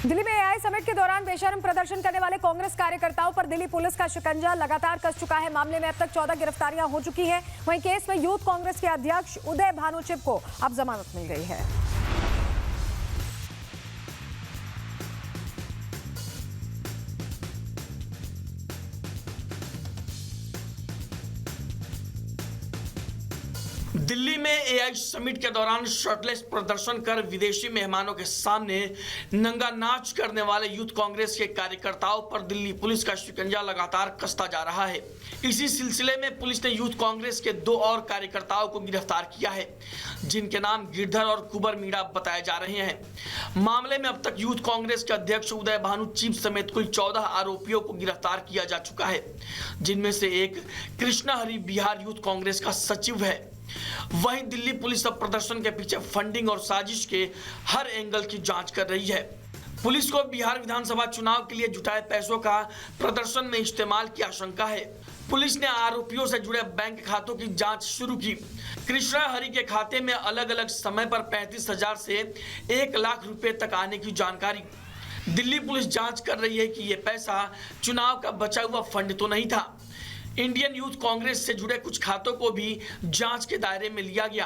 दिल्ली में AI summit के दौरान बेशर्म प्रदर्शन करने वाले कांग्रेस कार्यकर्ताओं पर दिल्ली पुलिस का शिकंजा लगातार कस चुका है। मामले में अब तक 14 गिरफ्तारियां हो चुकी हैं। वहीं केस में यूथ कांग्रेस के अध्यक्ष उदय भानु चिब को अब जमानत मिल गई है। दिल्ली में एआई समिट के दौरान शर्टलेस प्रदर्शन कर विदेशी मेहमानों के सामने नंगा नाच करने वाले यूथ कांग्रेस के कार्यकर्ताओं पर दिल्ली पुलिस का शिकंजा लगातार कसता जा रहा है। इसी सिलसिले में पुलिस ने यूथ कांग्रेस के 2 और कार्यकर्ताओं को गिरफ्तार किया है, जिनके नाम गिरधर और कुबर मीणा बताए जा रहे हैं। मामले में अब तक यूथ कांग्रेस के अध्यक्ष उदय भानु चिब समेत कुल 14 आरोपियों को गिरफ्तार किया जा चुका है, जिनमें से एक कृष्णा हरि बिहार यूथ कांग्रेस का सचिव है। वहीं दिल्ली पुलिस अब प्रदर्शन के पीछे फंडिंग और साजिश के हर एंगल की जांच कर रही है। पुलिस को बिहार विधानसभा चुनाव के लिए जुटाए पैसों का प्रदर्शन में इस्तेमाल की आशंका है। पुलिस ने आरोपियों से जुड़े बैंक खातों की जांच शुरू की। कृष्णा हरि के खाते में अलग अलग समय पर 35,000 से 1 लाख रुपए तक आने की जानकारी। दिल्ली पुलिस जांच कर रही है कि यह पैसा चुनाव का बचा हुआ फंड तो नहीं था। इंडियन यूथ कांग्रेस से जुड़े कुछ खातों को भी जांच के दायरे में लिया गया।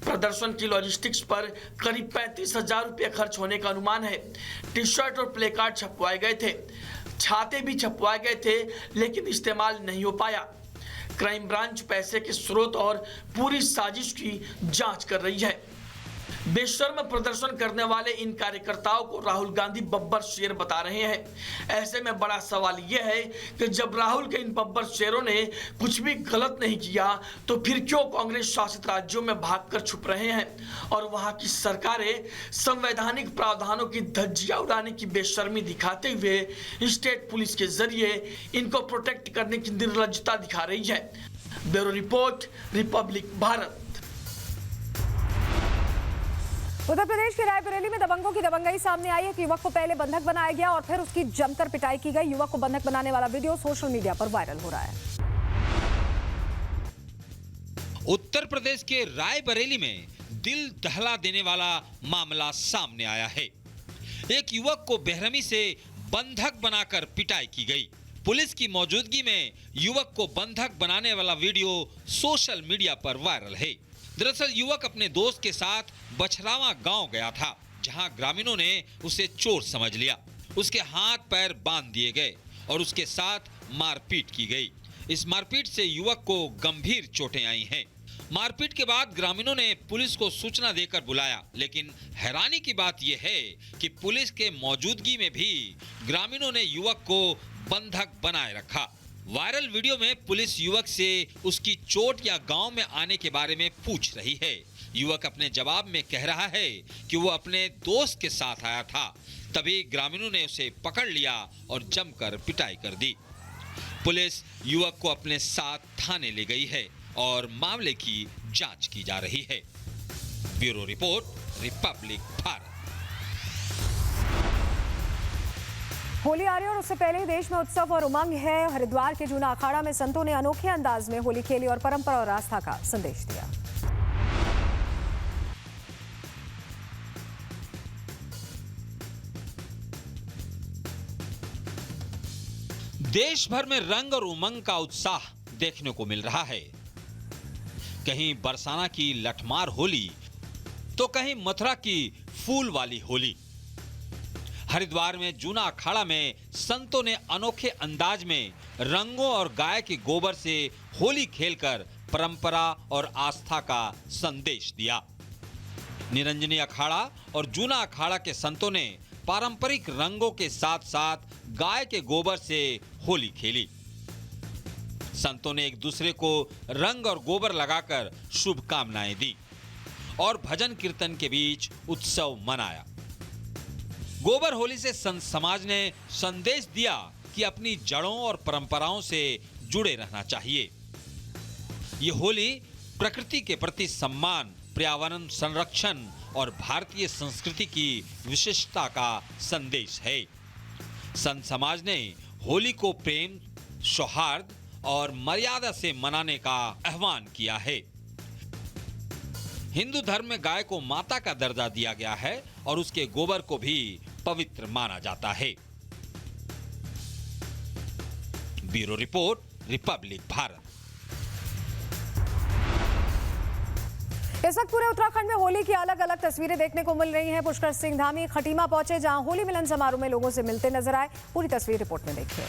प्रदर्शन की लॉजिस्टिक्स पर करीब 35,000 रुपये खर्च होने का अनुमान है। टी शर्ट और प्ले कार्ड छपवाए गए थे, छाते भी छपवाए गए थे, लेकिन इस्तेमाल नहीं हो पाया। क्राइम ब्रांच पैसे के स्रोत और पूरी साजिश की जांच कर रही है। बेशर्म प्रदर्शन करने वाले इन कार्यकर्ताओं को राहुल गांधी बब्बर शेर बता रहे हैं। ऐसे में बड़ा सवाल यह है कि जब राहुल के इन बब्बर शेरों ने कुछ भी गलत नहीं किया, तो फिर क्यों कांग्रेस शासित राज्यों में भागकर छुप रहे हैं और वहां की सरकारें संवैधानिक प्रावधानों की धज्जियां उड़ाने की बेशर्मी दिखाते हुए स्टेट पुलिस के जरिए इनको प्रोटेक्ट करने की निर्लज्जता दिखा रही है। Bureau report, Republic Bharat. Uttar Pradesh के रायबरेली में दबंगों की दबंगई सामने आई है कि युवक को पहले बंधक बनाया गया और फिर उसकी जमकर पिटाई की गई। युवक को बंधक बनाने वाला वीडियो सोशल मीडिया पर वायरल हो रहा है। उत्तर प्रदेश के रायबरेली में दिल दहला देने वाला मामला सामने आया है। एक युवक को बेरहमी से बंधक बनाकर पिटाई की गई। पुलिस की मौजूदगी में युवक को बंधक बनाने वाला वीडियो सोशल मीडिया पर वायरल है। दरअसल युवक अपने दोस्त के साथ बछरावा गांव गया था, जहां ग्रामीणों ने उसे चोर समझ लिया। उसके हाथ पैर बांध दिए गए और उसके साथ मारपीट की गई। इस मारपीट से युवक को गंभीर चोटें आई हैं। मारपीट के बाद ग्रामीणों ने पुलिस को सूचना देकर बुलाया, लेकिन हैरानी की बात यह है कि पुलिस के मौजूदगी में भी ग्रामीणों ने युवक को बंधक बनाए रखा। वायरल वीडियो में पुलिस युवक से उसकी चोट या गांव में आने के बारे में पूछ रही है। युवक अपने जवाब में कह रहा है कि वो अपने दोस्त के साथ आया था। तभी ग्रामीणों ने उसे पकड़ लिया और जमकर पिटाई कर दी। पुलिस युवक को अपने साथ थाने ले गई है और मामले की जांच की जा रही है। Bureau report, Republic Bharat. Holi आ रही है और उससे पहले ही देश में उत्सव और उमंग है। हरिद्वार के जूना अखाड़ा में संतों ने अनोखे अंदाज में होली खेली और परंपरा और आस्था का संदेश दिया। देश भर में रंग और उमंग का उत्साह देखने को मिल रहा है। कहीं बरसाना की लठमार होली, तो कहीं मथुरा की फूल वाली होली। हरिद्वार में जूना अखाड़ा में संतों ने अनोखे अंदाज में रंगों और गाय के गोबर से होली खेलकर परंपरा और आस्था का संदेश दिया। निरंजनी अखाड़ा और जूना अखाड़ा के संतों ने पारंपरिक रंगों के साथ साथ गाय के गोबर से होली खेली। संतों ने एक दूसरे को रंग और गोबर लगाकर शुभकामनाएं दी और भजन कीर्तन के बीच उत्सव मनाया। गोबर होली से संत समाज ने संदेश दिया कि अपनी जड़ों और परंपराओं से जुड़े रहना चाहिए। ये होली प्रकृति के प्रति सम्मान, पर्यावरण संरक्षण और भारतीय संस्कृति की विशिष्टता का संदेश है। संत समाज ने होली को प्रेम, सौहार्द और मर्यादा से मनाने का आह्वान किया है। हिंदू धर्म में गाय को माता का दर्जा दिया गया है और उसके गोबर को भी पवित्र माना जाता है। Bureau report, Republic Bharat. इस वक्त पूरे उत्तराखंड में होली की अलग अलग तस्वीरें देखने को मिल रही हैं। पुष्कर सिंह धामी खटीमा पहुंचे, जहां होली मिलन समारोह में लोगों से मिलते नजर आए। पूरी तस्वीर रिपोर्ट में देखिए।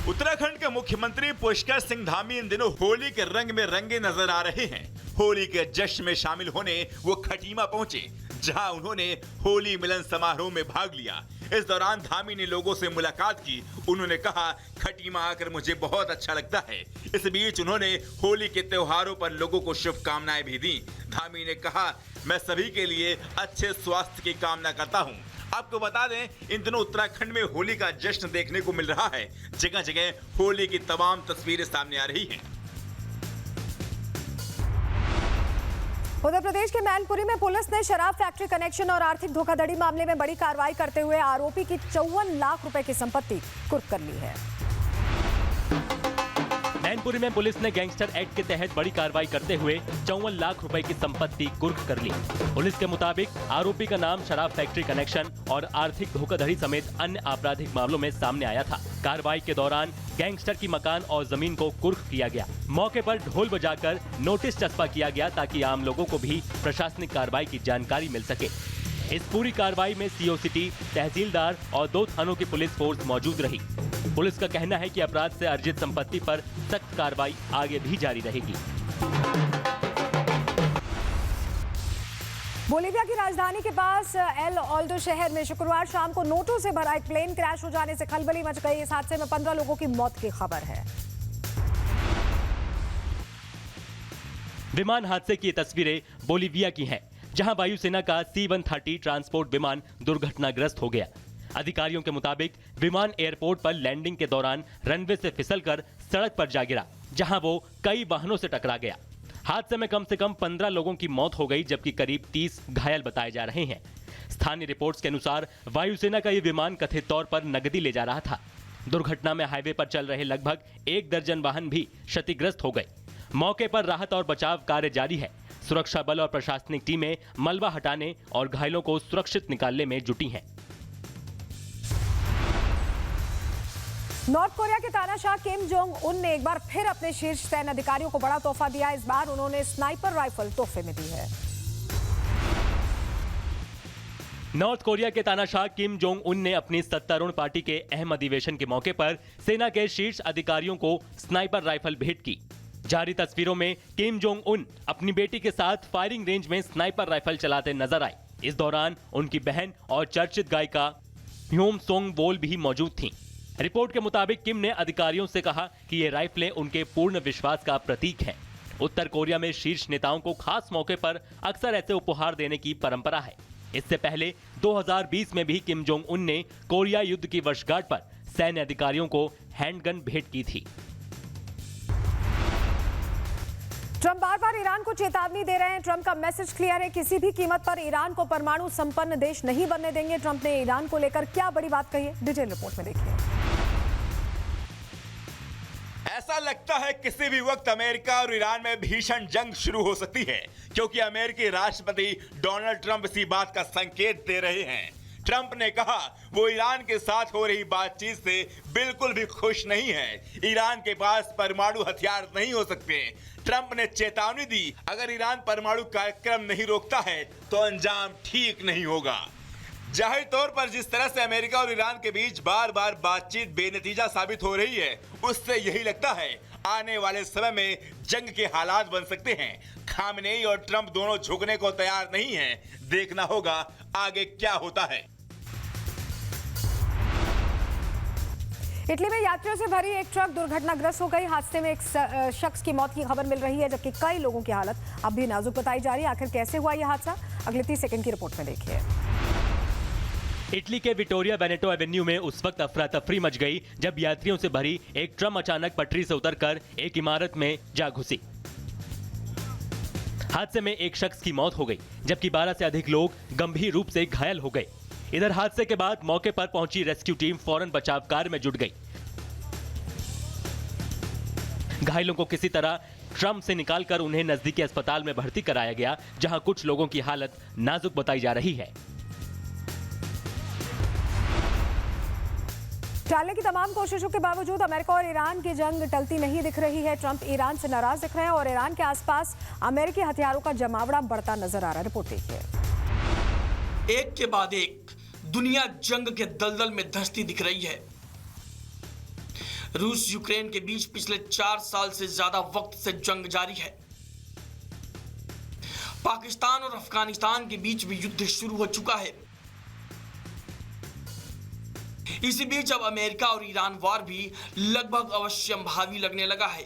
उत्तराखंड के मुख्यमंत्री पुष्कर सिंह धामी इन दिनों होली के रंग में रंगे नजर आ रहे हैं। होली के जश्न में शामिल होने वो खटीमा पहुंचे, जहां उन्होंने होली मिलन समारोह में भाग लिया। इस दौरान धामी ने लोगों से मुलाकात की। उन्होंने कहा, खटीमा आकर मुझे बहुत अच्छा लगता है। इस बीच उन्होंने होली के त्योहारों पर लोगों को शुभकामनाएं भी दी। धामी ने कहा, मैं सभी के लिए अच्छे स्वास्थ्य की कामना करता हूं। आपको बता दें, इन दिनों उत्तराखंड में होली का जश्न देखने को मिल रहा है। जगह जगह होली की तमाम तस्वीरें सामने आ रही हैं। उत्तर प्रदेश के मैनपुरी में पुलिस ने शराब फैक्ट्री कनेक्शन और आर्थिक धोखाधड़ी मामले में बड़ी कार्रवाई करते हुए आरोपी की 54 लाख रुपए की संपत्ति कुर्क कर ली है। मैनपुरी में पुलिस ने गैंगस्टर एक्ट के तहत बड़ी कार्रवाई करते हुए 54 लाख रुपए की संपत्ति कुर्क कर ली। पुलिस के मुताबिक आरोपी का नाम शराब फैक्ट्री कनेक्शन और आर्थिक धोखाधड़ी समेत अन्य आपराधिक मामलों में सामने आया था। कार्रवाई के दौरान गैंगस्टर की मकान और जमीन को कुर्क किया गया। मौके पर ढोल बजाकर नोटिस चस्पा किया गया ताकि आम लोगों को भी प्रशासनिक कार्रवाई की जानकारी मिल सके। इस पूरी कार्रवाई में सीओ सिटी, तहसीलदार और 2 थानों की पुलिस फोर्स मौजूद रही। पुलिस का कहना है कि अपराध से अर्जित संपत्ति पर सख्त कार्रवाई आगे भी जारी रहेगी। बोलीविया की राजधानी के पास एल ऑल्डो शहर में शुक्रवार शाम को नोटों से भरा एक प्लेन क्रैश हो जाने से खलबली मच गई। इस हादसे में 15 लोगों की मौत की खबर है। विमान हादसे की तस्वीरें बोलीविया की हैं, जहां वायुसेना का C-130 ट्रांसपोर्ट विमान दुर्घटनाग्रस्त हो गया। अधिकारियों के मुताबिक विमान एयरपोर्ट पर लैंडिंग के दौरान रनवे से फिसलकर सड़क पर जा गिरा, जहां वो कई वाहनों से टकरा गया। हादसे में कम से कम 15 लोगों की मौत हो गई, जबकि करीब 30 घायल बताए जा रहे हैं। स्थानीय रिपोर्ट्स के अनुसार वायुसेना का ये विमान कथित तौर पर नकदी ले जा रहा था। दुर्घटना में हाईवे पर चल रहे लगभग 1 दर्जन वाहन भी क्षतिग्रस्त हो गए। मौके पर राहत और बचाव कार्य जारी है। सुरक्षा बल और प्रशासनिक टीमें मलबा हटाने और घायलों को सुरक्षित निकालने में जुटी हैं। नॉर्थ कोरिया के तानाशाह किम जोंग उन ने एक बार फिर अपने शीर्ष सैन्य अधिकारियों को बड़ा तोहफा दिया। इस बार उन्होंने स्नाइपर राइफल तोहफे में दी है। नॉर्थ कोरिया के तानाशाह किम जोंग उन ने अपनी सत्तारूढ़ पार्टी के अहम अधिवेशन के मौके पर सेना के शीर्ष अधिकारियों को स्नाइपर राइफल भेंट की। जारी तस्वीरों में किम जोंग उन अपनी बेटी के साथ फायरिंग रेंज में स्नाइपर राइफल चलाते नजर आए। इस दौरान उनकी बहन और चर्चित गायिका ह्योम सोंग वोल भी मौजूद थीं। रिपोर्ट के मुताबिक किम ने अधिकारियों से कहा कि ये राइफलें उनके पूर्ण विश्वास का प्रतीक हैं। उत्तर कोरिया में शीर्ष नेताओं को खास मौके पर अक्सर ऐसे उपहार देने की परंपरा है। इससे पहले 2020 में भी किम जोंग उन ने कोरिया युद्ध की वर्षगांठ पर सैन्य अधिकारियों को हैंडगन भेंट की थी। ट्रंप बार बार ईरान को चेतावनी दे रहे हैं। ट्रंप का मैसेज क्लियर है, किसी भी कीमत पर ईरान को परमाणु संपन्न देश नहीं बनने देंगे। ट्रंप ने ईरान को लेकर क्या बड़ी बात कही है, डिटेल रिपोर्ट में देखिए। ऐसा लगता है किसी भी वक्त अमेरिका और ईरान में भीषण जंग शुरू हो सकती है, क्योंकि अमेरिकी राष्ट्रपति डोनाल्ड ट्रंप इसी बात का संकेत दे रहे हैं। ट्रंप ने कहा वो ईरान के साथ हो रही बातचीत से बिल्कुल भी खुश नहीं है। ईरान के पास परमाणु हथियार नहीं हो सकते। ट्रंप ने चेतावनी दी, अगर ईरान परमाणु कार्यक्रम नहीं रोकता है तो अंजाम ठीक नहीं होगा। जाहिर तौर पर जिस तरह से अमेरिका और ईरान के बीच बार बार बातचीत बेनतीजा साबित हो रही है, उससे यही लगता है आने वाले समय में जंग के हालात बन सकते हैं। खामनेई और ट्रंप दोनों झुकने को तैयार नहीं हैं। देखना होगा आगे क्या होता है। इटली में यात्रियों से भरी एक ट्रक दुर्घटनाग्रस्त हो गई। हादसे में एक शख्स की मौत की खबर मिल रही है, जबकि कई लोगों की हालत अब भी नाजुक बताई जा रही है। आखिर कैसे हुआ यह हादसा, अगले 30 सेकंड की रिपोर्ट में देखिए। इटली के विक्टोरिया वेनेटो एवेन्यू में उस वक्त अफरा तफरी मच गई जब यात्रियों से भरी एक ट्रम अचानक पटरी से उतरकर एक इमारत में जा घुसी। हादसे में एक शख्स की मौत हो गई, जबकि 12 से अधिक लोग गंभीर रूप से घायल हो गए। इधर हादसे के बाद मौके पर पहुंची रेस्क्यू टीम फौरन बचाव कार्य में जुट गई। घायलों को किसी तरह ट्रम से निकालकर उन्हें नजदीकी अस्पताल में भर्ती कराया गया, जहां कुछ लोगों की हालत नाजुक बताई जा रही है। टालने की तमाम कोशिशों के बावजूद अमेरिका और ईरान की जंग टलती नहीं दिख रही है। ट्रंप ईरान से नाराज दिख रहे हैं और ईरान के आसपास अमेरिकी हथियारों का जमावड़ा बढ़ता नजर आ रहा है। रिपोर्ट देखिए। एक के बाद एक दुनिया जंग के दलदल में धंसती दिख रही है। रूस यूक्रेन के बीच पिछले 4 साल से ज्यादा वक्त से जंग जारी है। पाकिस्तान और अफगानिस्तान के बीच भी युद्ध शुरू हो चुका है। इसी बीच अब अमेरिका और ईरान वार भी लगभग अवश्यंभावी लगने लगा है।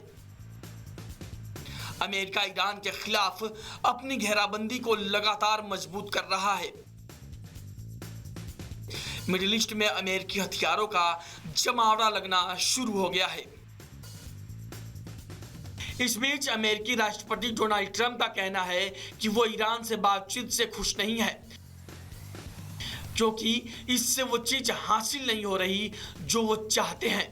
अमेरिका ईरान के खिलाफ अपनी घेराबंदी को लगातार मजबूत कर रहा है। मिडिल ईस्ट में अमेरिकी हथियारों का जमावड़ा लगना शुरू हो गया है। इस बीच अमेरिकी राष्ट्रपति डोनाल्ड ट्रंप का कहना है कि वो ईरान से बातचीत से खुश नहीं है, क्योंकि इससे वो चीज हासिल नहीं हो रही जो वो चाहते हैं।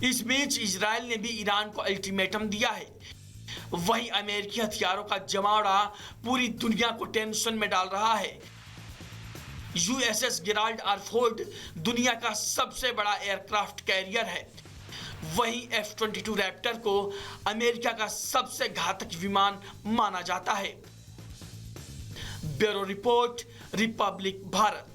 इस बीच इजराइल ने भी ईरान को अल्टीमेटम दिया है। वहीं अमेरिकी हथियारों का जमावड़ा पूरी दुनिया को टेंशन में डाल रहा है। यूएसएस गेराल्ड आर फोर्ड दुनिया का सबसे बड़ा एयरक्राफ्ट कैरियर है। वहीं F-22 रैप्टर को अमेरिका का सबसे घातक विमान माना जाता है। Bureau report, Republic Bharat.